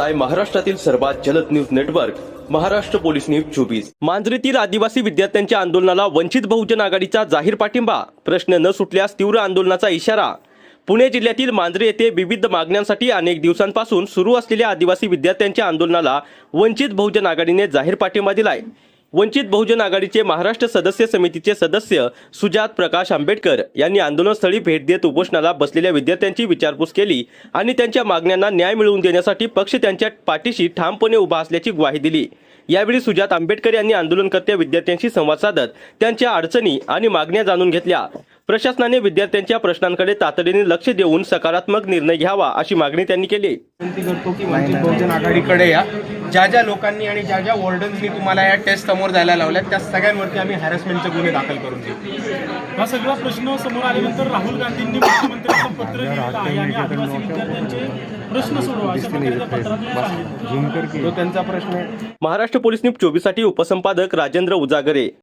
पाहताय महाराष्ट्रातील सर्वात जलद news network Maharashtra police news 24। मांजरीतील आदिवासी विद्यार्थ्यांच्या आंदोलनाला वंचित बहुजन आघाडीचा जाहीर पाठिंबा, प्रश्न न सुटल्यास तीव्र आंदोलनाचा इशारा। पुणे जिल्ह्यातील मांजरी येथे विविध मागण्यांसाठी अनेक दिवसांपासून सुरू असलेल्या आदिवासी विद्यार्थ्यांच्या आंदोलनाला वंचित बहुजन आघाडीने जाहीर पाठिंबा दिलाय। वंचित बहुजन आघाडीचे महाराष्ट्र सदस्य समितीचे सदस्य सुजात प्रकाश आंबेडकर यांनी आंदोलनस्थळी भेट देत उपोषणाला बसलेल्या विद्यार्थ्यांची विचारपूस केली आणि त्यांच्या मागण्यांना न्याय मिळवून देण्यासाठी पक्ष त्यांच्या पाठीशी ठामपणे उभा असल्याची ग्वाही दिली। यावेळी सुजात आंबेडकर यांनी आंदोलनकर्त्या विद्यार्थ्यांशी संवाद साधत त्यांच्या अडचणी आणि मागण्या जाणून घेतल्या। प्रशासनाने विद्यार्थ्यांच्या प्रश्नांकडे तातडीने लक्ष देऊन सकारात्मक निर्णय घ्यावा अशी मागणी त्यांनी केली। विनंती करतो की वंचित बहुजन आघाडीकडे या। ज्या लोकांनी आणि ज्या वॉर्डन्सनी तुम्हाला या टेस्ट समोर जायला लावल्यात त्या सगळ्यांवरती आम्ही हॅरेसमेंटचे गुन्हे दाखल करून देऊ। हा सगळा प्रश्न समोर आल्यानंतर राहुल गांधींनी मुख्यमंत्र्यांना पत्र लिहिलं आहे आणि आदिवासी विद्यार्थ्यांचे प्रश्न सोडवा अशा प्रकारच्या पत्रात सांगितलं। तो त्यांचा प्रश्न आहे। महाराष्ट्र पोलीस न्यूज 24 साठी उपसंपादक राजेंद्र उजागरे।